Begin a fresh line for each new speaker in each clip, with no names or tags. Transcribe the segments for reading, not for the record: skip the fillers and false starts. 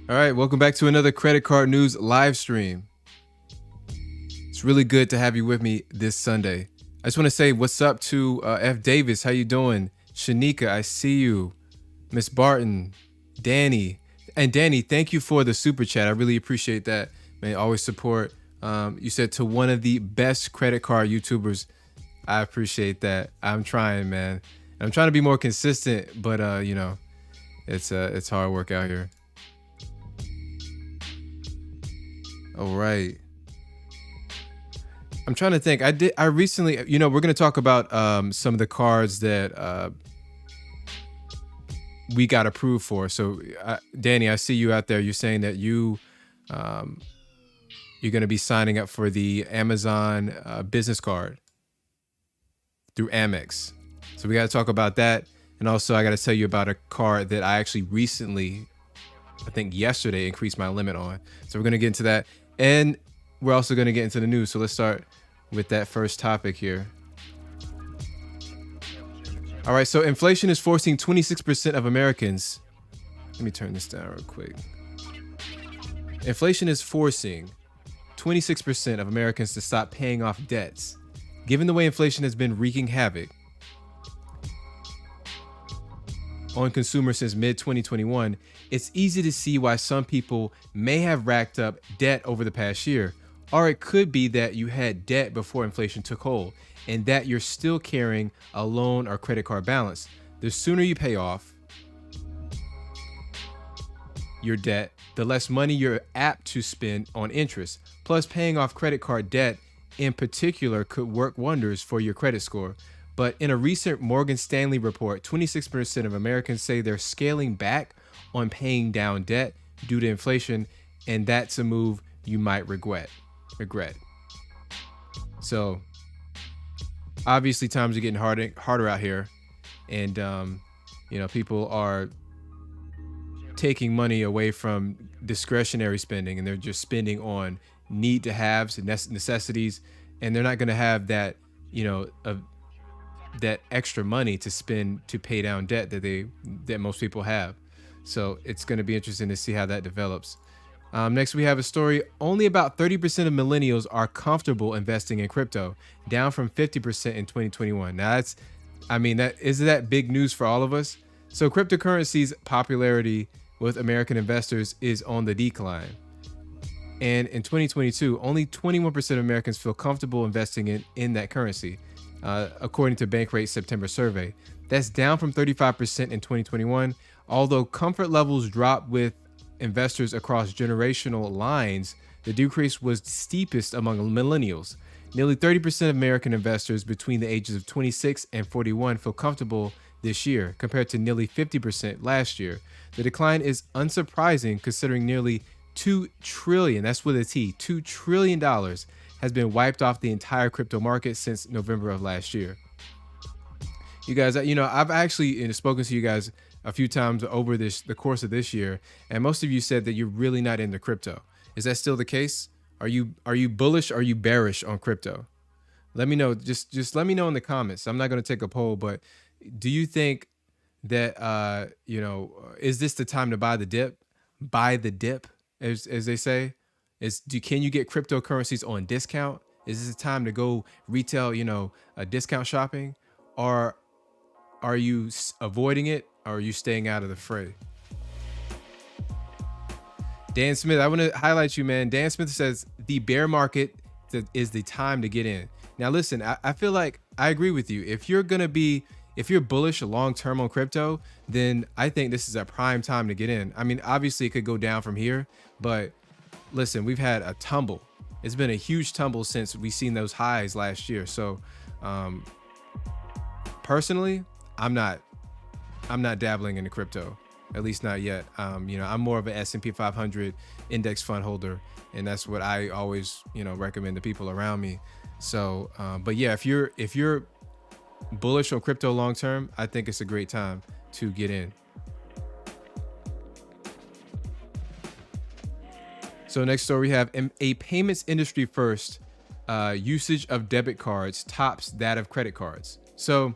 All right, welcome back to another credit card news live stream. It's really good to have you with me this Sunday. I just want to say what's up to F. Davis. How you doing? Shanika, I see you. Miss Barton, Danny. And Danny, thank you for the super chat. I really appreciate that. Man, always support. You said to one of the best credit card YouTubers. I appreciate that. I'm trying, man. I'm trying to be more consistent, but it's hard work out here. All right. I'm trying to think. I recently, we're going to talk about some of the cards that we got approved for. So, Danny, I see you out there. You're saying that you're going to be signing up for the Amazon business card through Amex. So we got to talk about that. And also, I got to tell you about a card that I actually recently, I think yesterday, increased my limit on. So we're going to get into that. And we're also going to get into the news. So let's start with that first topic here. All right. So inflation is forcing 26% of Americans. Let me turn this down real quick. Inflation is forcing 26% of Americans to stop paying off debts. Given the way inflation has been wreaking havoc on consumers since mid-2021, it's easy to see why some people may have racked up debt over the past year. Or it could be that you had debt before inflation took hold and that you're still carrying a loan or credit card balance. The sooner you pay off your debt, the less money you're apt to spend on interest. Plus, paying off credit card debt in particular could work wonders for your credit score. But in a recent Morgan Stanley report, 26% of Americans say they're scaling back on paying down debt due to inflation, and that's a move you might regret. So, obviously, times are getting harder out here, and people are taking money away from discretionary spending, and they're just spending on need-to-haves and necessities, and they're not going to have that, that extra money to spend to pay down debt that most people have. So it's going to be interesting to see how that develops. Next, we have a story. Only about 30% of millennials are comfortable investing in crypto, down from 50% in 2021. Now isn't that big news for all of us? So cryptocurrency's popularity with American investors is on the decline. And in 2022, only 21% of Americans feel comfortable investing in that currency, according to Bankrate's September survey. That's down from 35% in 2021. Although comfort levels dropped with investors across generational lines, the decrease was steepest among millennials. Nearly 30% of American investors between the ages of 26 and 41 feel comfortable this year, compared to nearly 50% last year. The decline is unsurprising considering nearly $2 trillion, that's with a T, $2 trillion has been wiped off the entire crypto market since November of last year. You guys, I've actually spoken to you guys a few times over the course of this year, and most of you said that you're really not into crypto. Is that still the case? Are you bullish or are you bearish on crypto? Let me know. Just let me know in the comments. I'm not going to take a poll, but do you think that is this the time to buy the dip? Buy the dip, as they say. Can you get cryptocurrencies on discount? Is this the time to go retail, discount shopping, or are you avoiding it, or are you staying out of the fray? Dan Smith, I want to highlight you, man. Dan Smith says the bear market is the time to get in. Now, listen, I feel like I agree with you. If you're bullish long-term on crypto, then I think this is a prime time to get in. I mean, obviously it could go down from here, but listen, we've had a tumble. It's been a huge tumble since we've seen those highs last year. So, personally, I'm not dabbling into crypto, at least not yet. I'm more of an S&P 500 index fund holder, and that's what I always, recommend to people around me. So, but yeah, if you're bullish on crypto long term, I think it's a great time to get in. So next story, we have a payments industry first. Usage of debit cards tops that of credit cards. So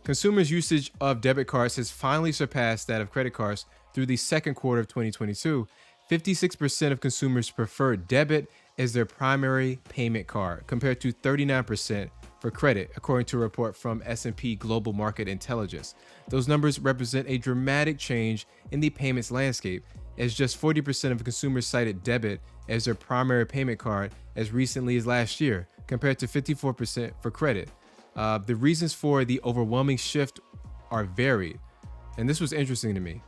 consumers' usage of debit cards has finally surpassed that of credit cards through the second quarter of 2022, 56% of consumers prefer debit as their primary payment card, compared to 39% for credit, according to a report from S&P Global Market Intelligence. Those numbers represent a dramatic change in the payments landscape, as just 40% of consumers cited debit as their primary payment card as recently as last year, compared to 54% for credit. The reasons for the overwhelming shift are varied, and this was interesting to me.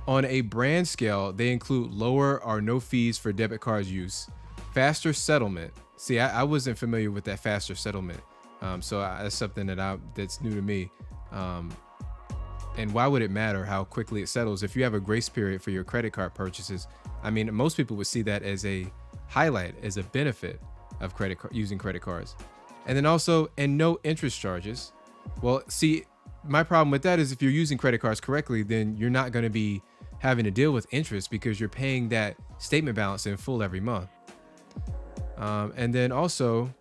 On a brand scale, they include lower or no fees for debit card use, faster settlement. See, I wasn't familiar with that faster settlement, so that's something that's new to me. And why would it matter how quickly it settles if you have a grace period for your credit card purchases? I mean, most people would see that as a highlight, as a benefit of using credit cards. And then also, and no interest charges. Well, see, my problem with that is if you're using credit cards correctly, then you're not going to be having to deal with interest because you're paying that statement balance in full every month. And then also,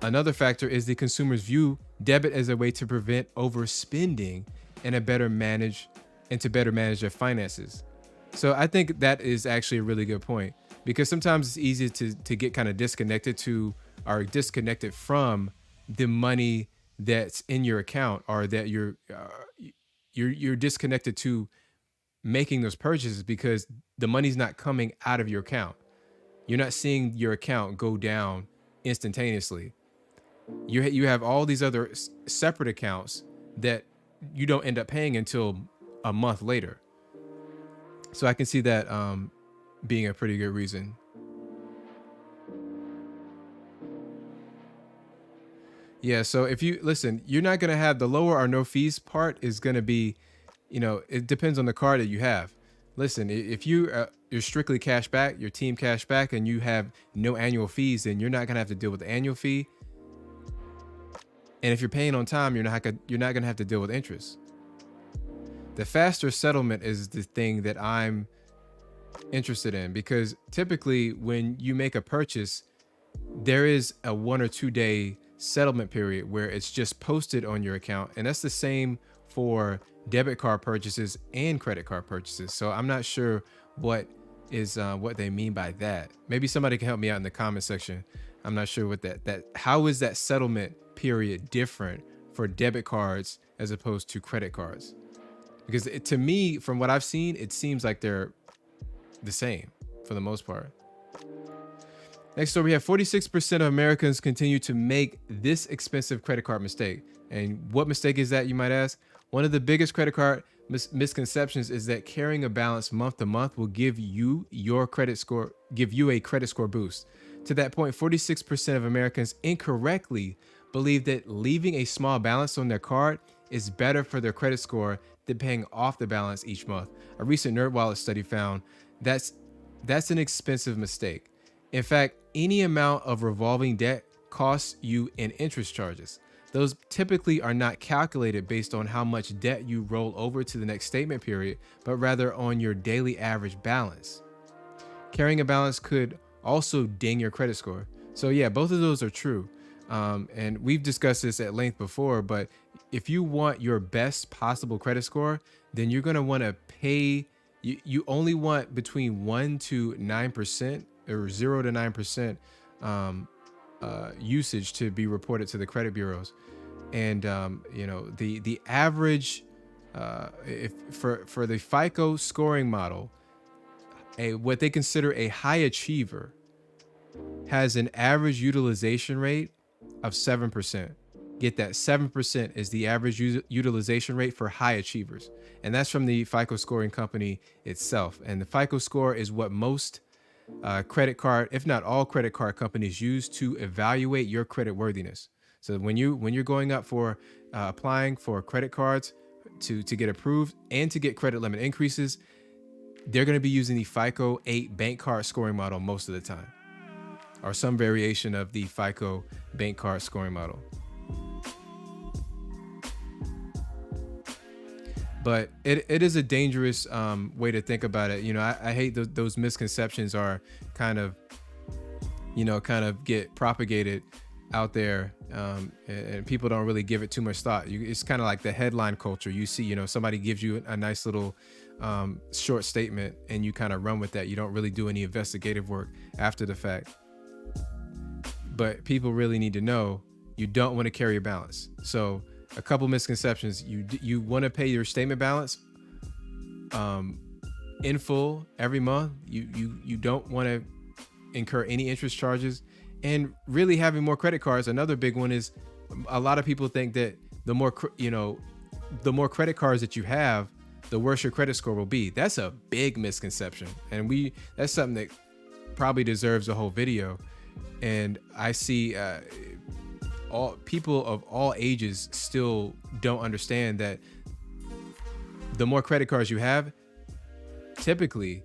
another factor is the consumers view debit as a way to prevent overspending and to better manage their finances. So I think that is actually a really good point, because sometimes it's easy to get kind of disconnected from the money that's in your account, or that you're disconnected to making those purchases because the money's not coming out of your account. You're not seeing your account go down instantaneously. You have all these other separate accounts that you don't end up paying until a month later. So I can see that being a pretty good reason. Yeah, so if you listen, you're not going to have the lower or no fees part is going to be, it depends on the card that you have. Listen, if you're strictly cash back, your team cash back, and you have no annual fees, then you're not going to have to deal with the annual fee. And if you're paying on time, you're not going to have to deal with interest. The faster settlement is the thing that I'm interested in, because typically when you make a purchase, there is a 1 or 2 day settlement period where it's just posted on your account. And that's the same for debit card purchases and credit card purchases. So I'm not sure what they mean by that. Maybe somebody can help me out in the comment section. I'm not sure what how is that settlement period different for debit cards as opposed to credit cards? Because to me, from what I've seen, it seems like they're the same for the most part. Next story, we have 46% of Americans continue to make this expensive credit card mistake. And what mistake is that, you might ask? One of the biggest credit card misconceptions is that carrying a balance month to month will give you a credit score boost. To that point, 46% of Americans incorrectly believe that leaving a small balance on their card is better for their credit score than paying off the balance each month. A recent NerdWallet study found that's an expensive mistake. In fact, any amount of revolving debt costs you in interest charges. Those typically are not calculated based on how much debt you roll over to the next statement period, but rather on your daily average balance. Carrying a balance could also ding your credit score. So yeah, both of those are true. And we've discussed this at length before, but if you want your best possible credit score, then you're going to want to pay, you only want between 1 to 9% or 0 to 9% usage to be reported to the credit bureaus. And the average for the FICO scoring model, what they consider a high achiever has an average utilization rate of 7%. Get that, 7% is the average utilization rate for high achievers. And that's from the FICO scoring company itself. And the FICO score is what most credit card, if not all credit card companies, use to evaluate your credit worthiness. So when you're going up for applying for credit cards to get approved and to get credit limit increases, they're going to be using the FICO 8 bank card scoring model most of the time, or some variation of the FICO bank card scoring model. But it is a dangerous way to think about it. I hate those misconceptions are kind of get propagated out there, and people don't really give it too much thought. It's kind of like the headline culture. You see, somebody gives you a nice little short statement and you kind of run with that. You don't really do any investigative work after the fact. But people really need to know you don't want to carry a balance. So a couple misconceptions: you want to pay your statement balance in full every month. You don't want to incur any interest charges, and really having more credit cards. Another big one is a lot of people think that the more credit cards that you have, the worse your credit score will be. That's a big misconception, and that's something that probably deserves a whole video. And I see all people of all ages still don't understand that the more credit cards you have, typically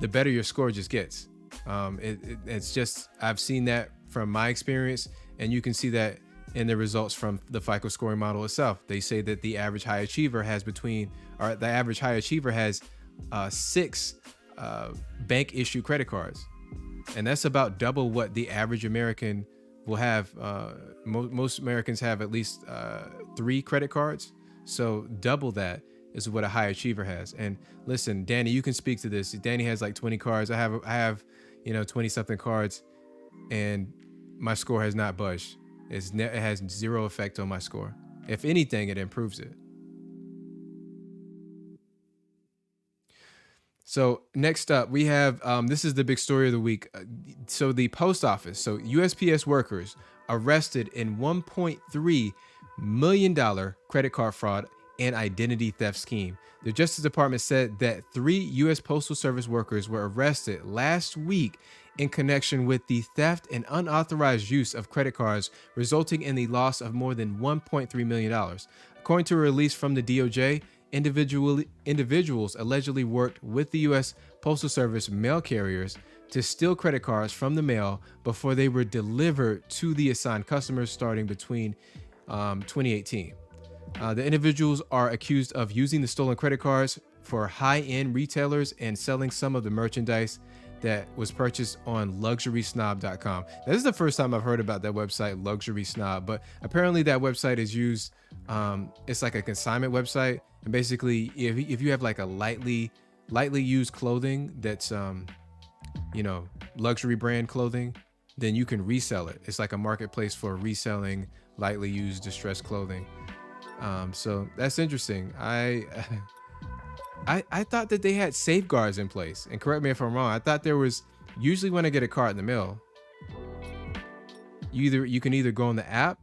the better your score just gets. It's just, I've seen that from my experience, and you can see that in the results from the FICO scoring model itself. They say that the average high achiever has 6 bank issue credit cards. And that's about double what the average American will have. Most Americans have at least 3 credit cards. So double that is what a high achiever has. And listen, Danny, you can speak to this. Danny has like 20 cards. I have 20 something cards, and my score has not budged. It has zero effect on my score. If anything, it improves it. So next up, we have, this is the big story of the week. So the post office, so USPS workers arrested in $1.3 million credit card fraud and identity theft scheme. The Justice Department said that 3 U.S. Postal Service workers were arrested last week in connection with the theft and unauthorized use of credit cards, resulting in the loss of more than $1.3 million. According to a release from the DOJ, individuals allegedly worked with the U.S. Postal Service mail carriers to steal credit cards from the mail before they were delivered to the assigned customers starting between 2018. The individuals are accused of using the stolen credit cards for high-end retailers and selling some of the merchandise that was purchased on luxurysnob.com. This is the first time I've heard about that website, Luxury Snob, but apparently that website is used, it's like a consignment website. And basically, if you have like a lightly used clothing that's, luxury brand clothing, then you can resell it. It's like a marketplace for reselling lightly used distressed clothing. So that's interesting. I thought that they had safeguards in place, and correct me if I'm wrong. I thought there was, usually when I get a card in the mail, you can either go on the app,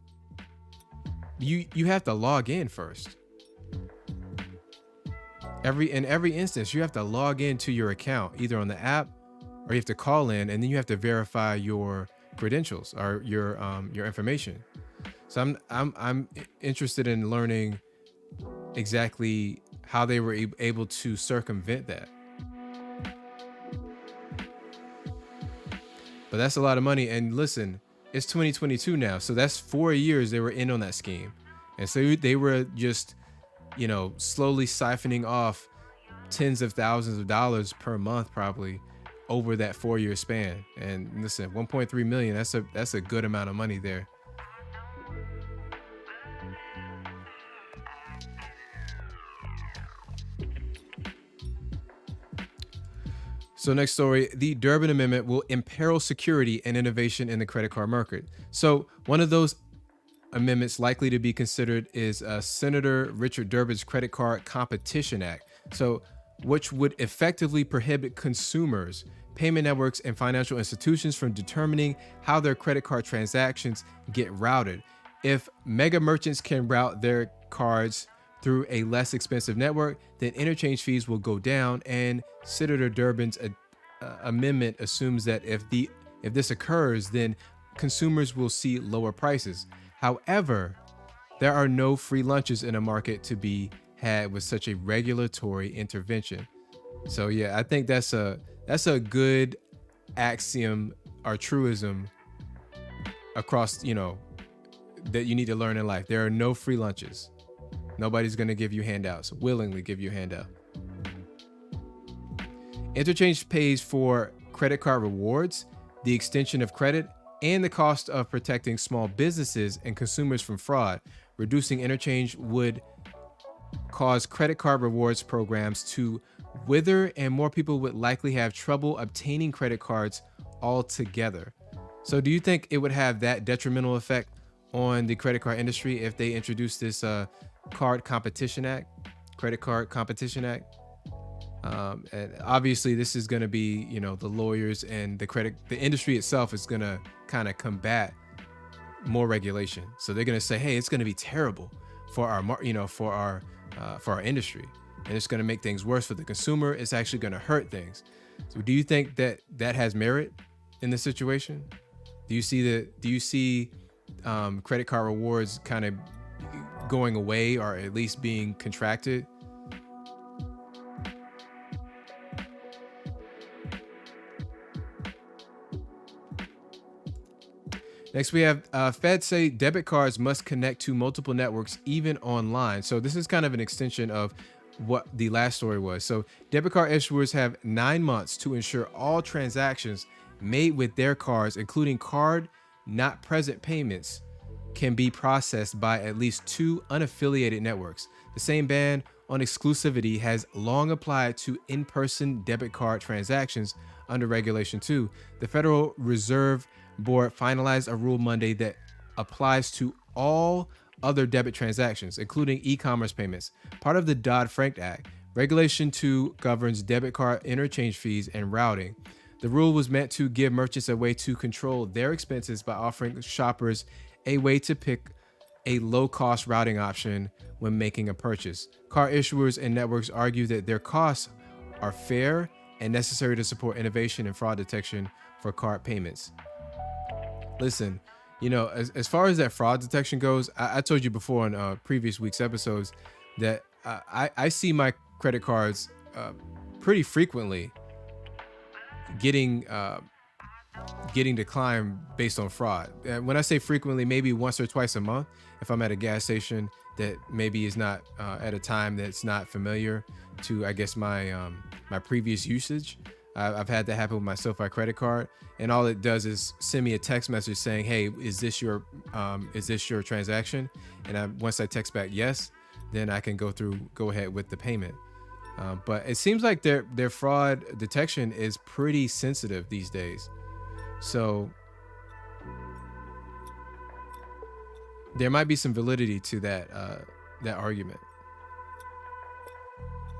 you have to log in first. In every instance, you have to log into your account either on the app, or you have to call in, and then you have to verify your credentials or your information. So I'm interested in learning exactly how they were able to circumvent that. But that's a lot of money. And listen, it's 2022 now. So that's 4 years they were in on that scheme. And so they were just, slowly siphoning off tens of thousands of dollars per month, probably over that 4-year span. And listen, 1.3 million, that's a good amount of money there. So next story, the Durbin Amendment will imperil security and innovation in the credit card market. So one of those amendments likely to be considered is Senator Richard Durbin's Credit Card Competition Act, so which would effectively prohibit consumers, payment networks, and financial institutions from determining how their credit card transactions get routed. If mega merchants can route their cards through a less expensive network, then interchange fees will go down. And Senator Durbin's amendment assumes that if this occurs, then consumers will see lower prices. However, there are no free lunches in a market to be had with such a regulatory intervention. So yeah, I think that's a good axiom or truism across, that you need to learn in life. There are no free lunches. Nobody's going to give you handouts, willingly give you a handout. Interchange pays for credit card rewards, the extension of credit, and the cost of protecting small businesses and consumers from fraud. Reducing interchange would cause credit card rewards programs to wither and more people would likely have trouble obtaining credit cards altogether. So, do you think it would have that detrimental effect on the credit card industry if they introduced this card competition act, credit card competition act? And obviously, this is going to be, the lawyers and the industry itself is going to kind of combat more regulation. So they're going to say, hey, it's going to be terrible for our, for our industry, and it's going to make things worse for the consumer. It's actually going to hurt things. So do you think that that has merit in this situation? Do you see credit card rewards kind of going away or at least being contracted? Next, we have Fed say debit cards must connect to multiple networks, even online. So this is kind of an extension of what the last story was. So debit card issuers have 9 months to ensure all transactions made with their cards, including card not present payments, can be processed by at least two unaffiliated networks. The same ban on exclusivity has long applied to in-person debit card transactions under Regulation 2. The Federal Reserve Board finalized a rule Monday that applies to all other debit transactions, including e-commerce payments. Part of the Dodd-Frank Act, Regulation 2 governs debit card interchange fees and routing. The rule was meant to give merchants a way to control their expenses by offering shoppers a way to pick a low-cost routing option when making a purchase. Card issuers and networks argue that their costs are fair and necessary to support innovation and fraud detection for card payments. Listen, as far as that fraud detection goes, I told you before in previous week's episodes that I see my credit cards pretty frequently getting declined based on fraud. When I say frequently, maybe once or twice a month, if I'm at a gas station that maybe is not at a time that's not familiar to, I guess, my previous usage. I've had that happen with my SoFi credit card, and all it does is send me a text message saying, "Hey, is this your transaction?" And once I text back yes, then I can go ahead with the payment. But it seems like their fraud detection is pretty sensitive these days. So there might be some validity to that argument.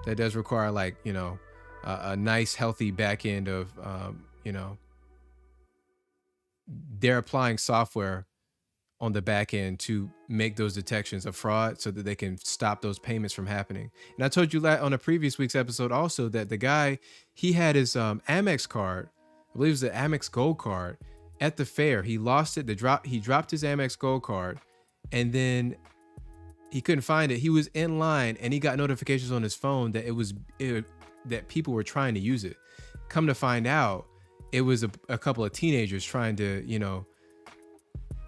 That does require a nice healthy back end of they're applying software on the back end to make those detections of fraud so that they can stop those payments from happening. And I told you on a previous week's episode also that the guy, he had his Amex card, I believe it was the Amex Gold card, at the fair. He lost it. He dropped his Amex Gold card, and then he couldn't find it. He was in line, and he got notifications on his phone that that people were trying to use it. Come to find out, it was a couple of teenagers trying to,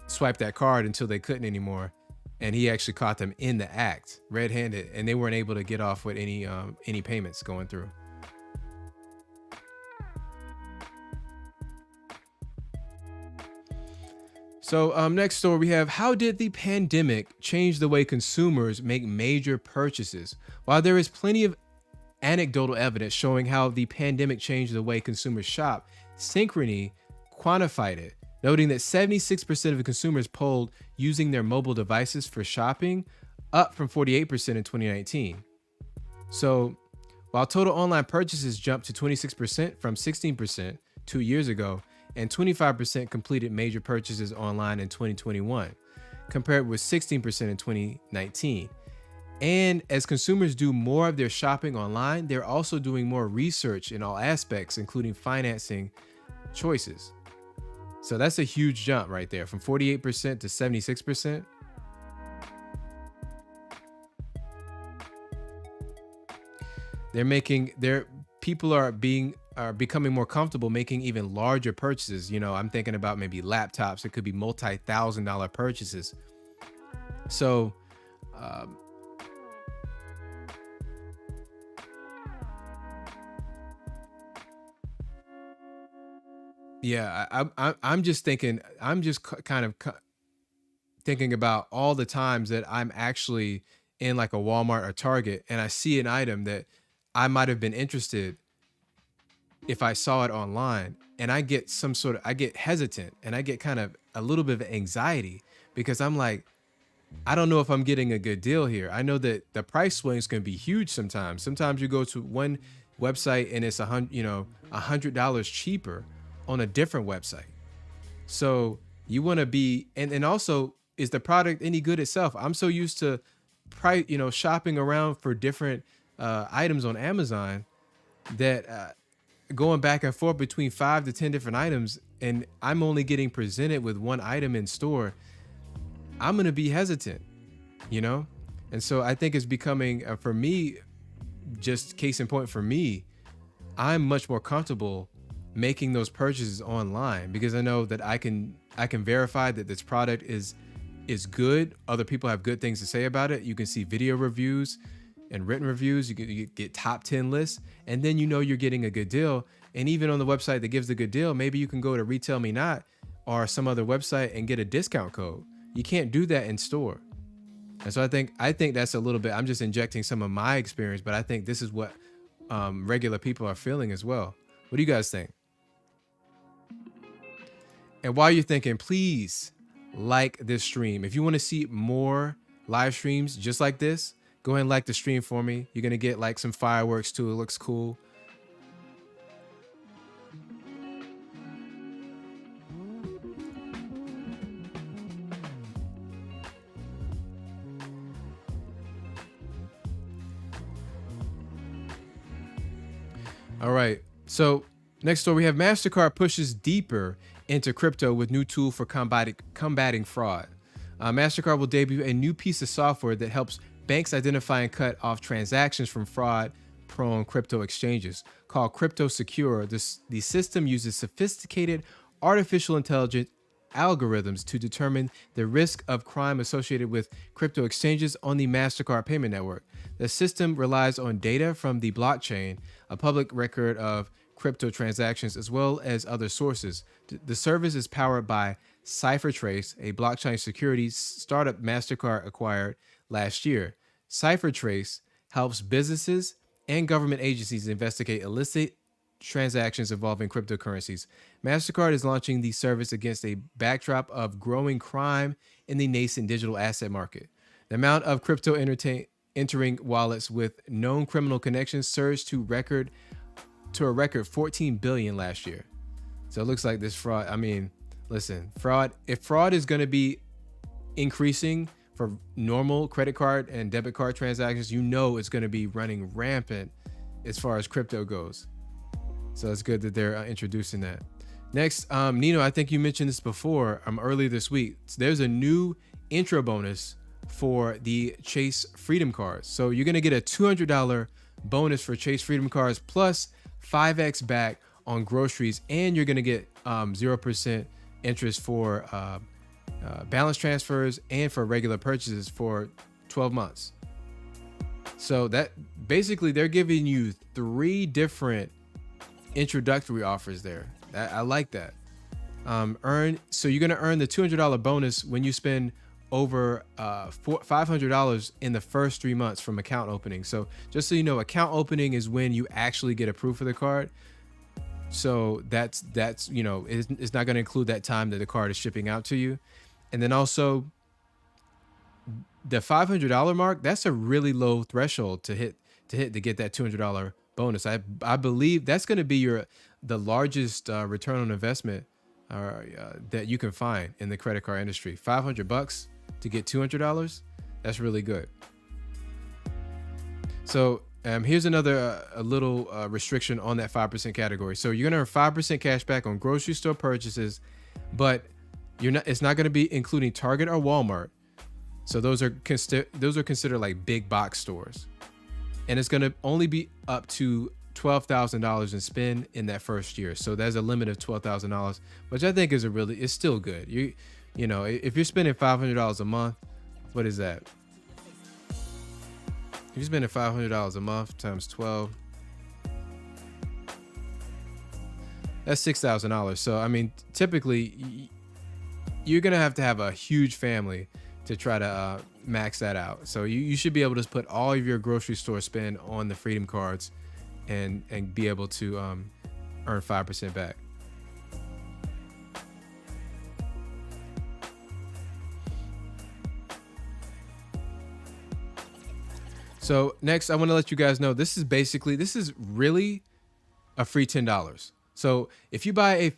swipe that card until they couldn't anymore. And he actually caught them in the act, red-handed, and they weren't able to get off with any payments going through. So next story we have, how did the pandemic change the way consumers make major purchases? While there is plenty of anecdotal evidence showing how the pandemic changed the way consumers shop, Synchrony quantified it, noting that 76% of the consumers polled using their mobile devices for shopping, up from 48% in 2019. So while total online purchases jumped to 26% from 16% 2 years ago, and 25% completed major purchases online in 2021, compared with 16% in 2019. And as consumers do more of their shopping online, they're also doing more research in all aspects, including financing choices. So that's a huge jump right there, from 48% to 76%. People are becoming more comfortable making even larger purchases. I'm thinking about maybe laptops. It could be multi-$1,000 purchases. So, yeah, I'm just thinking. I'm just kind of thinking about all the times that I'm actually in like a Walmart or Target, and I see an item that I might have been interested if I saw it online, and I get hesitant, and I get kind of a little bit of anxiety because I'm like, I don't know if I'm getting a good deal here. I know that the price swings can be huge sometimes. Sometimes you go to one website and it's $100 cheaper on a different website. So you want to be, and also, is the product any good itself? I'm so used to shopping around for different items on Amazon that going back and forth between 5 to 10 different items, and I'm only getting presented with one item in store. I'm going to be hesitant, you know? And so I think it's becoming, for me, just case in point for me, I'm much more comfortable making those purchases online because I know that I can verify that this product is good. Other people have good things to say about it. You can see video reviews and written reviews. You get top 10 lists, and then you know you're getting a good deal. And even on the website that gives the good deal, maybe you can go to Retail Me Not or some other website and get a discount code. You can't do that in store. And so I think that's a little bit, I'm just injecting some of my experience, but I think this is what regular people are feeling as well. What do you guys think? And while you're thinking, please like this stream. If you want to see more live streams just like this, go ahead and like the stream for me. You're going to get like some fireworks too. It looks cool. All right. So next story, we have MasterCard pushes deeper into crypto with new tool for combating fraud. MasterCard will debut a new piece of software that helps banks identify and cut off transactions from fraud-prone crypto exchanges. Called Crypto Secure, the system uses sophisticated artificial intelligence algorithms to determine the risk of crime associated with crypto exchanges on the MasterCard payment network. The system relies on data from the blockchain, a public record of crypto transactions, as well as other sources. The service is powered by CipherTrace, a blockchain security startup MasterCard acquired last year. CipherTrace helps businesses and government agencies investigate illicit transactions involving cryptocurrencies. MasterCard is launching the service against a backdrop of growing crime in the nascent digital asset market. The amount of crypto entering wallets with known criminal connections surged to a record 14 billion last year. So it looks like this fraud, I mean, listen, if fraud is going to be increasing for normal credit card and debit card transactions, you know it's going to be running rampant as far as crypto goes. So it's good that they're introducing that. Next, Nino, I think you mentioned this before, earlier this week. So there's a new intro bonus for the Chase Freedom cards. So you're going to get a $200 bonus for Chase Freedom cards plus 5x back on groceries, and you're going to get 0% interest for balance transfers and for regular purchases for 12 months. So that basically they're giving you 3 different introductory offers there. I like that. So you're going to earn the $200 bonus when you spend over $500 in the first 3 months from account opening. So just so you know, account opening is when you actually get approved for the card. So that's you know, it's not going to include that time that the card is shipping out to you. And then also the $500 mark, that's a really low threshold to hit to get that $200 bonus. I believe that's going to be the largest return on investment that you can find in the credit card industry. $500 to get $200, that's really good. So here's another a little restriction on that 5% category. So you're gonna earn 5% cash back on grocery store purchases, but it's not gonna be including Target or Walmart. So those are considered like big box stores, and it's gonna only be up to $12,000 in spend in that first year. So there's a limit of $12,000, which I think is it's still good. You know, if you're spending $500 a month, what is that? If you're spending $500 a month times 12, that's $6,000. So, I mean, typically you're going to have a huge family to try to max that out. So you should be able to put all of your grocery store spend on the Freedom cards and be able to earn 5% back. So next, I want to let you guys know this is really a free $10. So if you buy a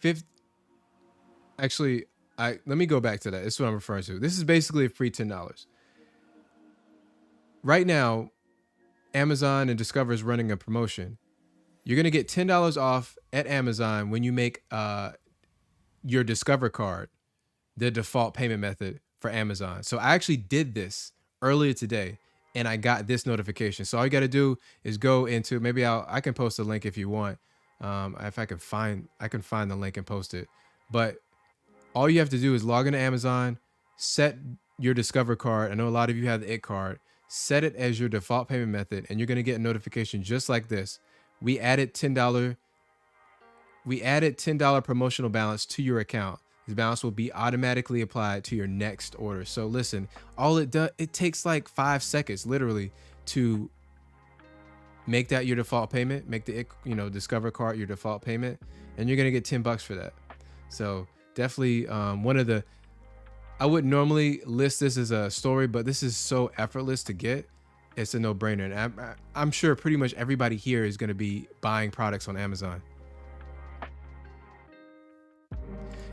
let me go back to that. This is what I'm referring to. This is basically a free $10. Right now, Amazon and Discover is running a promotion. You're going to get $10 off at Amazon when you make your Discover card the default payment method for Amazon. So I actually did this earlier today and I got this notification. So all you got to do is go into, maybe I can post a link if you want. If I can find the link and post it. But all you have to do is log into Amazon, set your Discover card. I know a lot of you have the IT card. Set it as your default payment method, and you're going to get a notification just like this. We added $10 promotional balance to your account. This balance will be automatically applied to your next order. So listen, it takes like 5 seconds literally to make that your default payment, make the Discover card your default payment, and you're going to get $10 for that. So definitely I wouldn't normally list this as a story, but this is so effortless to get. It's a no-brainer. And I'm sure pretty much everybody here is going to be buying products on Amazon.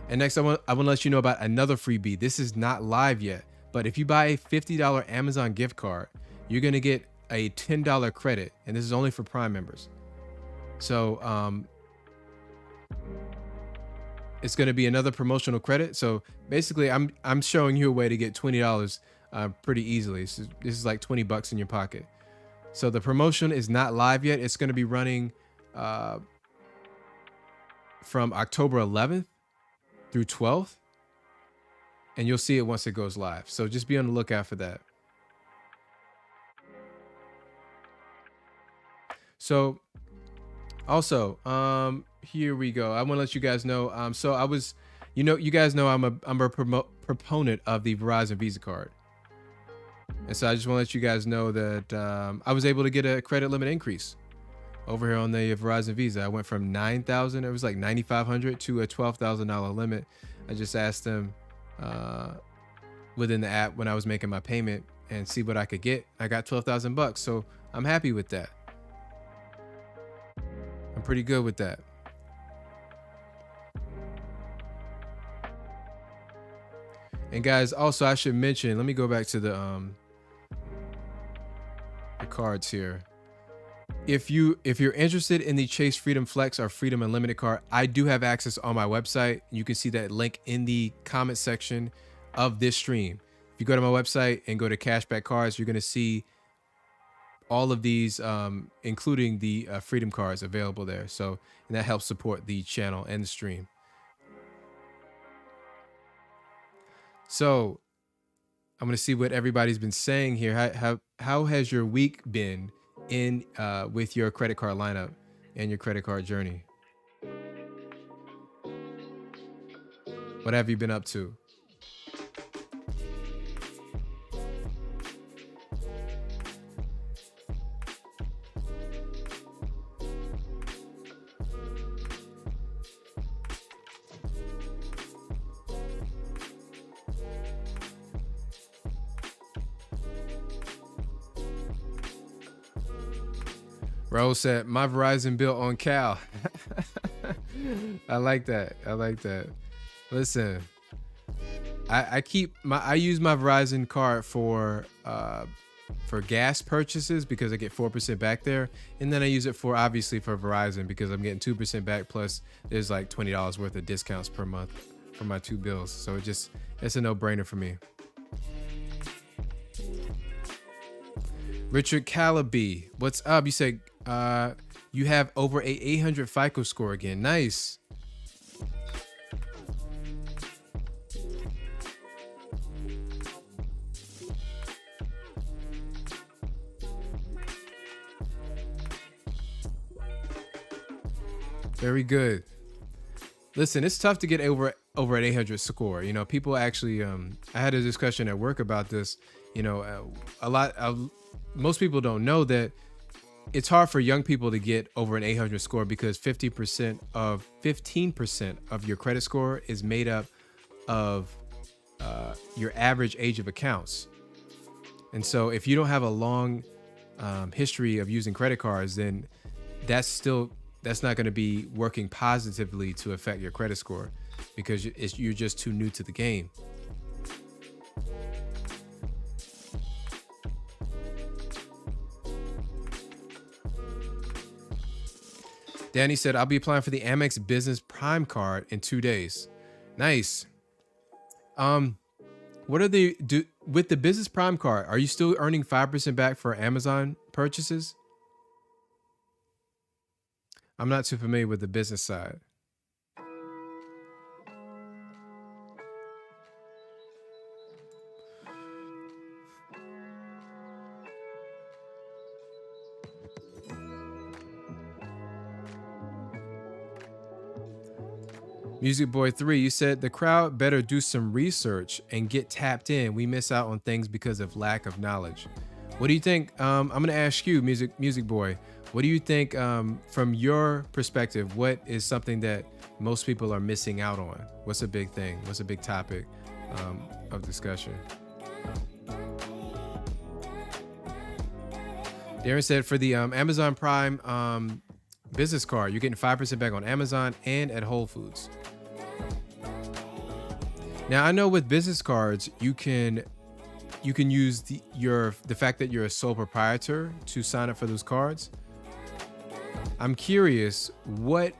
And next, I want to let you know about another freebie. This is not live yet, but if you buy a $50 Amazon gift card, you're going to get a $10 credit, and this is only for Prime members. So it's going to be another promotional credit. So basically, I'm showing you a way to get $20 pretty easily. So this is like $20 in your pocket. So the promotion is not live yet. It's going to be running from October 11th through 12th, and you'll see it once it goes live. So just be on the lookout for that. So also, here we go. I want to let you guys know. So I was, you guys know I'm a proponent of the Verizon Visa card, and so I just want to let you guys know that I was able to get a credit limit increase over here on the Verizon Visa. I went from $9,000, it was like $9,500 to a $12,000 limit. I just asked them within the app when I was making my payment and see what I could get. I got $12,000, so I'm happy with that. I'm pretty good with that. And guys, also I should mention, let me go back to the cards here. If you're interested in the Chase Freedom Flex or Freedom Unlimited card, I do have access on my website. You can see that link in the comment section of this stream. If you go to my website and go to cashback cards, you're going to see all of these, including the Freedom cards available there. So, and that helps support the channel and the stream. So I'm going to see what everybody's been saying here. How has your week been in with your credit card lineup and your credit card journey? What have you been up to? Rose said, my Verizon bill on Cal. I like that. I like that. Listen, I use my Verizon card for gas purchases because I get 4% back there. And then I use it obviously for Verizon because I'm getting 2% back. Plus there's like $20 worth of discounts per month for my 2 bills. So it's a no brainer for me. Richard Calaby, what's up? You said you have over a 800 FICO score again. Nice. Very good. Listen, it's tough to get over an 800 score. You know, people actually, I had a discussion at work about this. You know, most people don't know that it's hard for young people to get over an 800 score because 15% of your credit score is made up of your average age of accounts. And so if you don't have a long history of using credit cards, then that's not going to be working positively to affect your credit score because you're just too new to the game. Danny said, I'll be applying for the Amex Business Prime card in 2 days. Nice. What are with the Business Prime card? Are you still earning 5% back for Amazon purchases? I'm not too familiar with the business side. Music Boy 3, you said the crowd better do some research and get tapped in. We miss out on things because of lack of knowledge. What do you think? I'm going to ask you, Music Boy, what do you think from your perspective? What is something that most people are missing out on? What's a big thing? What's a big topic of discussion? Darren said for the Amazon Prime business card, you're getting 5% back on Amazon and at Whole Foods. Now I know with business cards, you can use the fact that you're a sole proprietor to sign up for those cards. I'm curious, what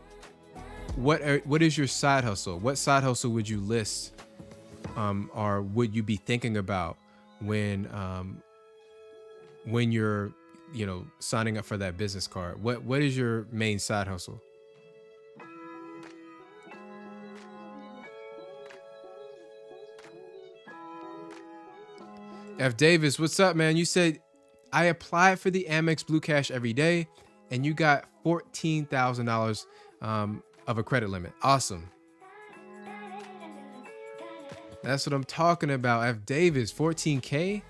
is your side hustle? What side hustle would you list, or would you be thinking about when you're signing up for that business card? What is your main side hustle? F. Davis, what's up, man? You said I applied for the Amex Blue Cash every day, and you got $14,000 of a credit limit. Awesome. That's what I'm talking about. F. Davis, 14K?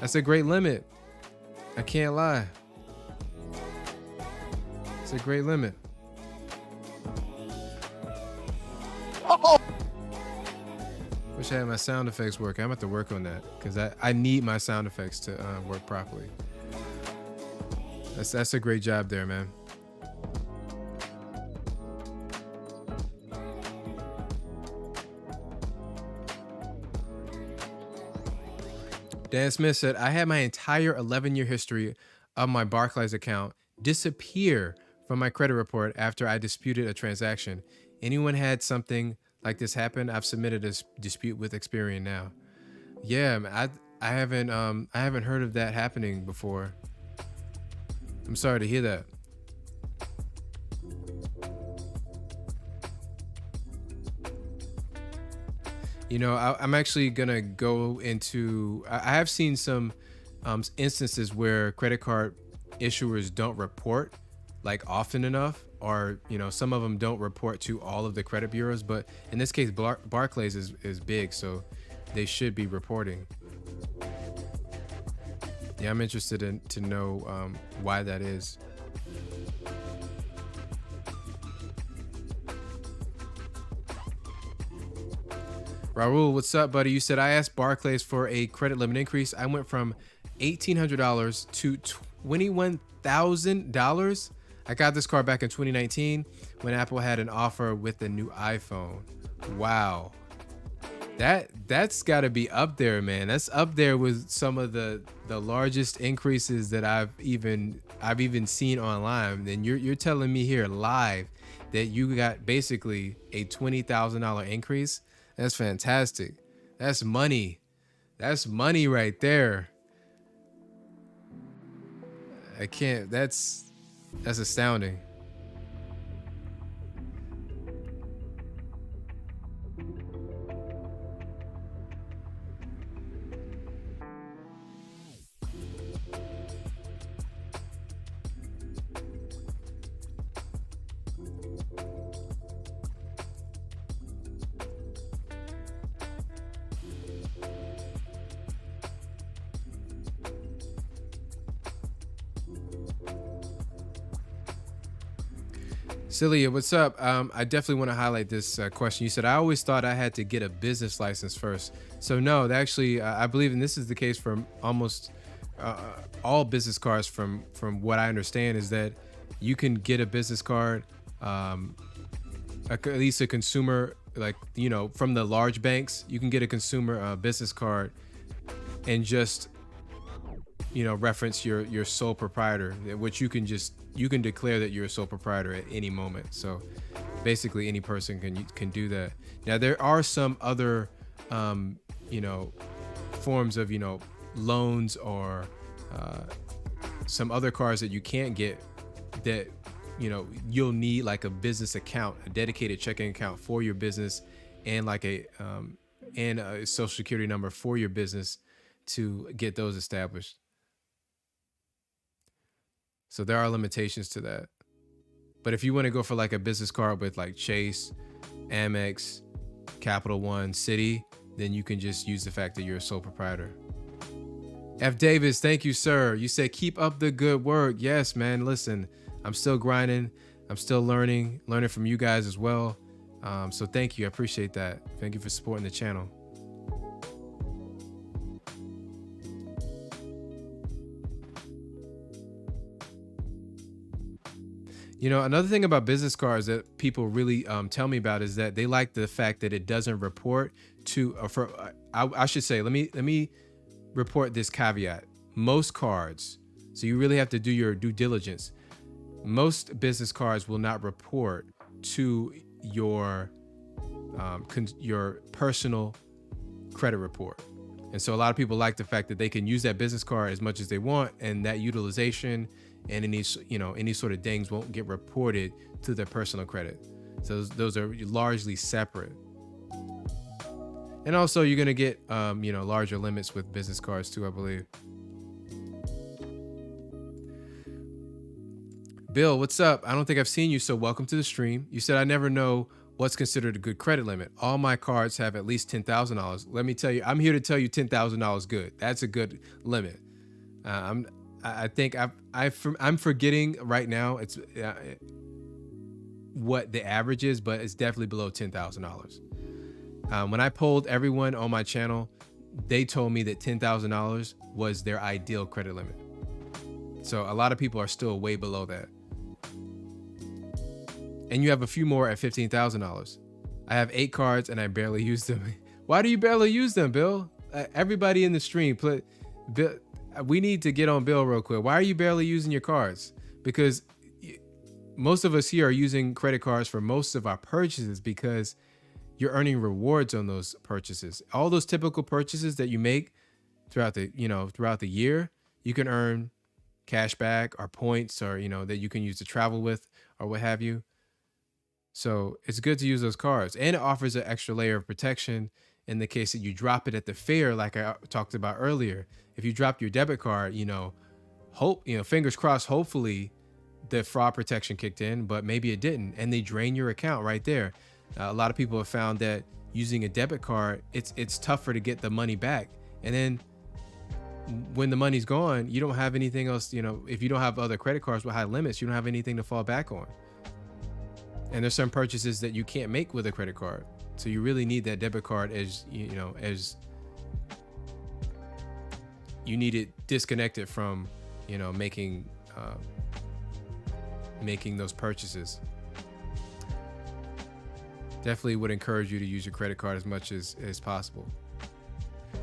That's a great limit. I can't lie. It's a great limit. Oh! Wish I had my sound effects working. I'm going to have to work on that because I need my sound effects to work properly. That's a great job there, man. Dan Smith said, I had my entire 11-year history of my Barclays account disappear from my credit report after I disputed a transaction. Anyone had something like this happen? I've submitted a dispute with Experian now. Yeah, I haven't heard of that happening before. I'm sorry to hear that. I'm actually gonna go into. I have seen some instances where credit card issuers don't report like often enough, or some of them don't report to all of the credit bureaus. But in this case, Barclays is big, so they should be reporting. Yeah, I'm interested to know why that is. Raul, what's up, buddy? You said I asked Barclays for a credit limit increase. I went from $1,800 to $21,000. I got this card back in 2019 when Apple had an offer with the new iPhone. Wow. That's got to be up there, man. That's up there with some of the largest increases that I've even seen online. Then you're telling me here live that you got basically a $20,000 increase. That's fantastic. That's money. That's money right there. I can't. That's astounding. Celia, what's up? I definitely want to highlight this question. You said, I always thought I had to get a business license first. So, no, actually, I believe, and this is the case for almost all business cards, from what I understand, is that you can get a business card, at least a consumer, like, from the large banks. You can get a consumer business card and just reference your sole proprietor, which you can declare that you're a sole proprietor at any moment. So basically any person can do that. Now there are some other you know forms of loans, or some other cards that you can't get, that you'll need like a business account, a dedicated checking account for your business, and like a social security number for your business to get those established. So there are limitations to that. But if you want to go for like a business card with like Chase, Amex, Capital One, Citi, then you can just use the fact that you're a sole proprietor. F. Davis, thank you, sir. You said keep up the good work. Yes, man. Listen, I'm still grinding. I'm still learning from you guys as well. So thank you. I appreciate that. Thank you for supporting the channel. Another thing about business cards that people really tell me about is that they like the fact that it doesn't report to, I should say, let me report this caveat. Most cards, so you really have to do your due diligence. Most business cards will not report to your personal credit report. And so a lot of people like the fact that they can use that business card as much as they want, and that utilization and any sort of dings won't get reported to their personal credit. So those are largely separate. And also you're going to get larger limits with business cards too, I believe. Bill, what's up? I don't think I've seen you, so welcome to the stream. You said, I never know what's considered a good credit limit. All my cards have at least $10,000. Let me tell you, I'm here to tell you $10,000 good. That's a good limit. I think I'm forgetting right now. It's what the average is, but it's definitely below $10,000. When I polled everyone on my channel, they told me that $10,000 was their ideal credit limit. So a lot of people are still way below that. And you have a few more at $15,000. I have 8 cards and I barely use them. Why do you barely use them, Bill? Everybody in the stream, Bill, we need to get on Bill real quick. Why are you barely using your cards? Because most of us here are using credit cards for most of our purchases, because you're earning rewards on those purchases. All those typical purchases that you make throughout the year, you can earn cash back or points, or that you can use to travel with or what have you. So it's good to use those cards, and it offers an extra layer of protection in the case that you drop it at the fair, like I talked about earlier. If you dropped your debit card, fingers crossed, hopefully the fraud protection kicked in, but maybe it didn't, and they drain your account right there. A lot of people have found that using a debit card, it's tougher to get the money back. And then when the money's gone, you don't have anything else. If you don't have other credit cards with high limits, you don't have anything to fall back on. And there's some purchases that you can't make with a credit card. So you really need that debit card as you need it disconnected from, making those purchases. Definitely would encourage you to use your credit card as much as possible.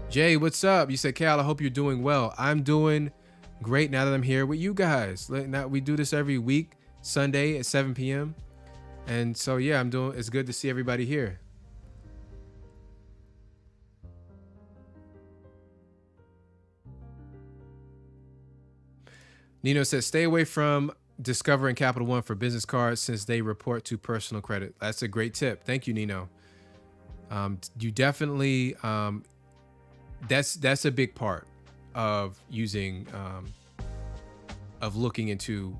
Jay, what's up? You said, Cal, I hope you're doing well. I'm doing great now that I'm here with you guys. Now we do this every week, Sunday at 7 p.m. And so, yeah, it's good to see everybody here. Nino says, stay away from Discover and Capital One for business cards since they report to personal credit. That's a great tip. Thank you, Nino. You definitely, that's a big part of using, of looking into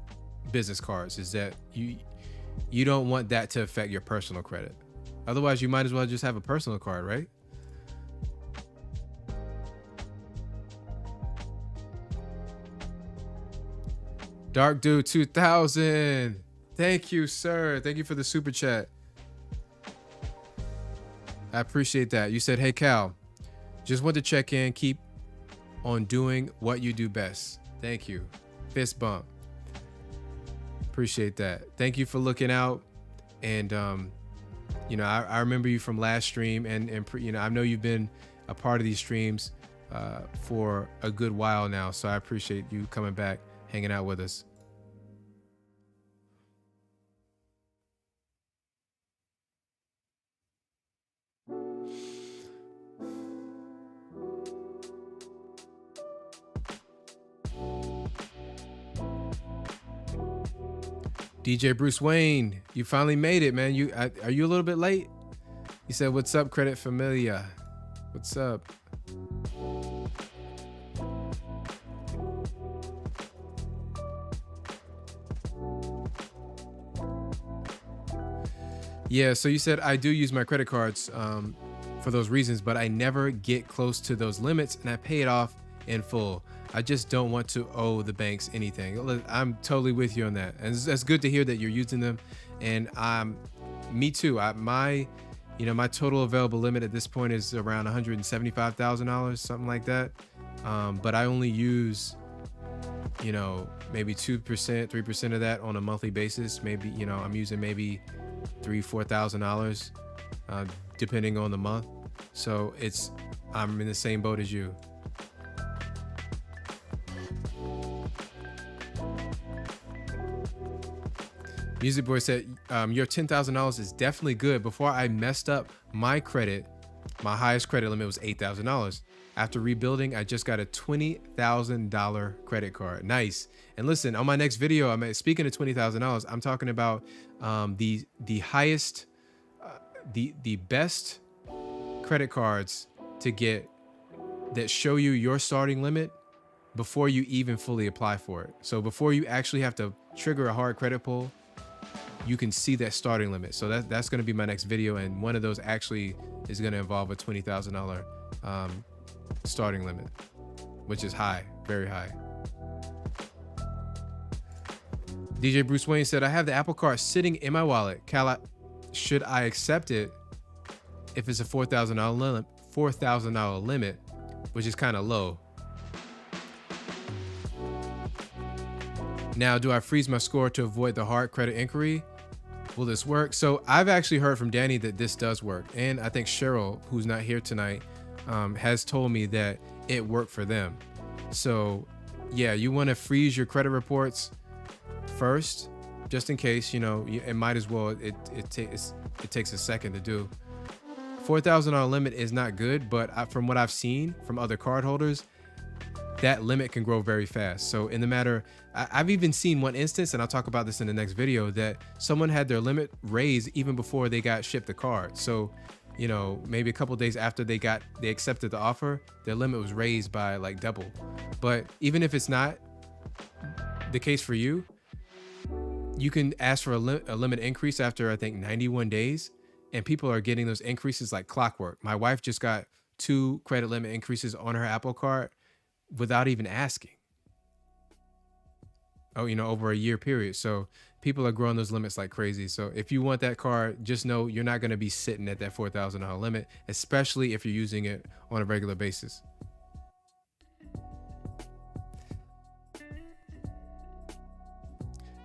business cards, is that you don't want that to affect your personal credit. Otherwise, you might as well just have a personal card, right? Dark Dude 2000. Thank you, sir. Thank you for the super chat. I appreciate that. You said, hey, Cal, just want to check in. Keep on doing what you do best. Thank you. Fist bump. Appreciate that. Thank you for looking out. And, you know, I remember you from last stream, and you know, I know you've been a part of these streams for a good while now. So I appreciate you coming back, hanging out with us. DJ Bruce Wayne, you finally made it, man. Are you a little bit late? He said, "What's up, Credit Familia? What's up?" Yeah, so you said I do use my credit cards for those reasons, but I never get close to those limits, and I pay it off in full. I just don't want to owe the banks anything. I'm totally with you on that, and that's good to hear that you're using them. And me too. My total available limit at this point is around $175,000, something like that. But I only use, you know, maybe 2%, 3% of that on a monthly basis. Maybe, you know, I'm using maybe $3,000, $4,000, depending on the month. So I'm in the same boat as you. Music Boy said, your $10,000 is definitely good. Before I messed up my credit, my highest credit limit was $8,000. After rebuilding, I just got a $20,000 credit card. Nice. And listen, on my next video, speaking of $20,000, I'm talking about the highest, the best credit cards to get that show you your starting limit before you even fully apply for it. So before you actually have to trigger a hard credit pull, you can see that starting limit. So that's going to be my next video, and one of those actually is going to involve a $20,000 starting limit, which is high, very high. DJ Bruce Wayne said, I have the Apple Card sitting in my wallet. Cal, should I accept it if it's a $4,000 limit, which is kind of low? Now, do I freeze my score to avoid the hard credit inquiry? Will this work? So I've actually heard from Danny that this does work. And I think Cheryl, who's not here tonight, has told me that it worked for them. So yeah, you want to freeze your credit reports first, just in case, you know, it might as well, it takes a second to do. $4,000 limit is not good, but from what I've seen from other cardholders, that limit can grow very fast. So in the matter, I've even seen one instance, and I'll talk about this in the next video, that someone had their limit raised even before they got shipped the card. So, you know, maybe a couple of days after they accepted the offer, their limit was raised by like double. But even if it's not the case for you, you can ask for a limit increase after, I think, 91 days. And people are getting those increases like clockwork. My wife just got 2 credit limit increases on her Apple Card without even asking. Oh, you know, over a year period. So people are growing those limits like crazy. So if you want that card, just know you're not going to be sitting at that $4,000 limit, especially if you're using it on a regular basis.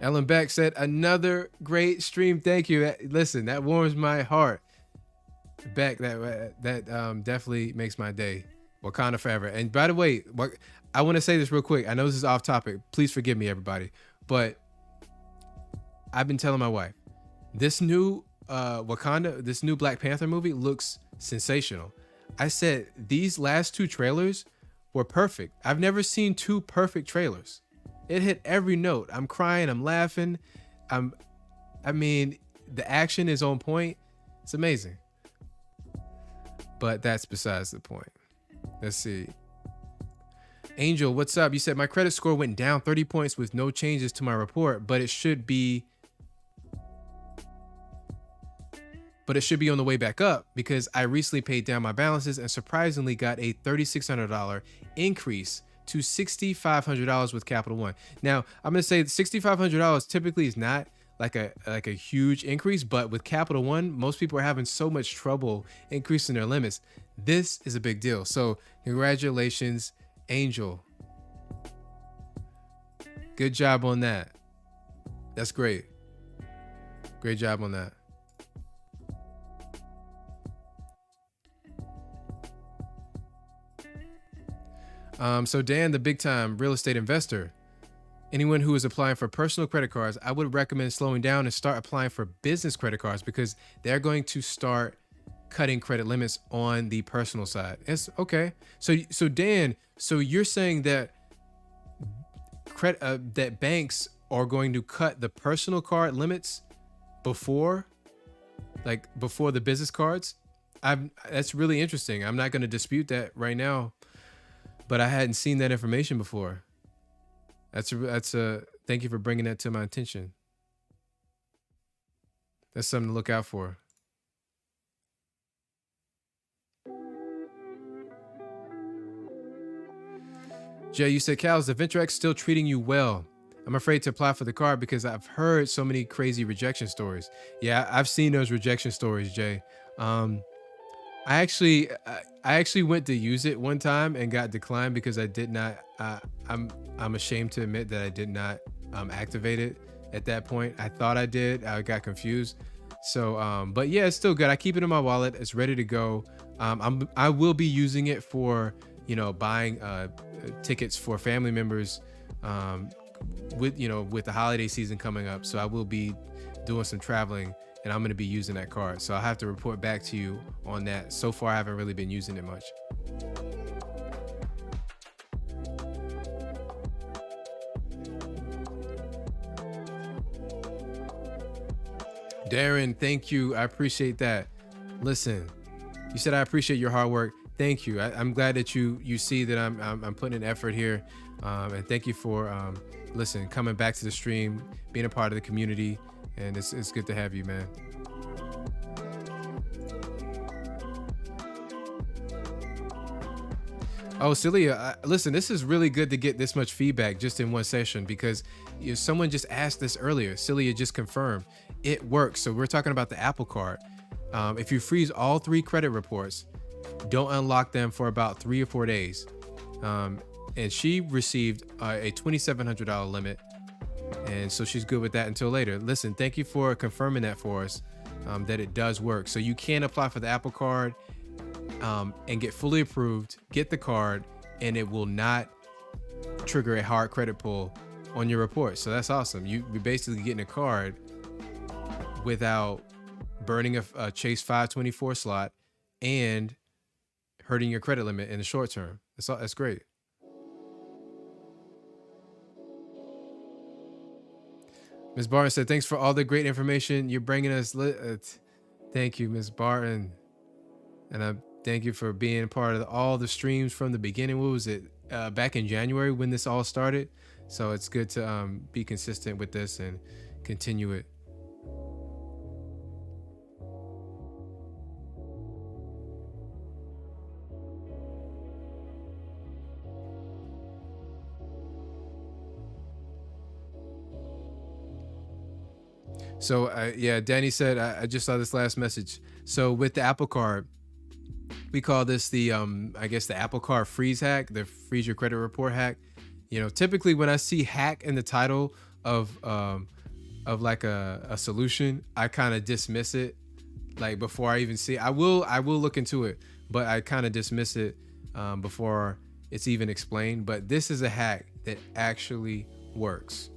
Ellen Beck said, another great stream. Thank you. Listen, that warms my heart. Beck, that definitely makes my day. Wakanda forever. And by the way, I want to say this real quick. I know this is off topic. Please forgive me, everybody. But I've been telling my wife, this new Wakanda, this new Black Panther movie looks sensational. I said these last 2 trailers were perfect. I've never seen 2 perfect trailers. It hit every note. I'm crying. I'm laughing. I mean, the action is on point. It's amazing. But that's besides the point. Let's see. Angel, what's up? You said my credit score went down 30 points with no changes to my report, but it should be on the way back up because I recently paid down my balances and surprisingly got a $3,600 increase to $6,500 with Capital One. Now, I'm going to say $6,500 typically is not like a huge increase, but with Capital One, most people are having so much trouble increasing their limits. This is a big deal. So congratulations, Angel. Good job on that. That's great. Great job on that. So Dan, the big time real estate investor, anyone who is applying for personal credit cards, I would recommend slowing down and start applying for business credit cards because they're going to start cutting credit limits on the personal side. It's okay. So Dan, so you're saying that that banks are going to cut the personal card limits before the business cards? That's really interesting. I'm not going to dispute that right now, but I hadn't seen that information before. That's a thank you for bringing that to my attention. That's something to look out for. Jay, you said, Cal, is the VentureX still treating you well? I'm afraid to apply for the card because I've heard so many crazy rejection stories. Yeah, I've seen those rejection stories, Jay. I actually went to use it one time and got declined because I did not. I'm ashamed to admit that I did not activate it at that point. I thought I did. I got confused. So, but yeah, it's still good. I keep it in my wallet. It's ready to go. I will be using it for buying tickets for family members with the holiday season coming up. So I will be doing some traveling. And I'm going to be using that card. So I'll have to report back to you on that. So far, I haven't really been using it much. Darren, thank you. I appreciate that. Listen, you said I appreciate your hard work. Thank you. I'm glad that you see that I'm putting an effort here. And thank you for coming back to the stream, being a part of the community. And it's good to have you, man. Oh, Celia, listen, this is really good to get this much feedback just in one session because someone just asked this earlier. Celia just confirmed it works. So we're talking about the Apple Card. If you freeze all 3 credit reports, don't unlock them for about 3 or 4 days. And she received a $2,700 limit. And so she's good with that until later. Listen, thank you for confirming that for us, that it does work. So you can apply for the Apple Card and get fully approved, get the card, and it will not trigger a hard credit pull on your report. So that's awesome. You're basically getting a card without burning a Chase 524 slot and hurting your credit limit in the short term. That's great. Ms. Barton said, thanks for all the great information you're bringing us. Thank you, Ms. Barton. And I thank you for being part of all the streams from the beginning. What was it? Back in January when this all started. So it's good to be consistent with this and continue it. So yeah, Danny said, I just saw this last message. So with the Apple Card, we call this the, I guess the Apple Card freeze hack, the freeze your credit report hack. Typically when I see hack in the title of like a solution, I kind of dismiss it. Like before I even see it. I will look into it, but I kind of dismiss it before it's even explained. But this is a hack that actually works.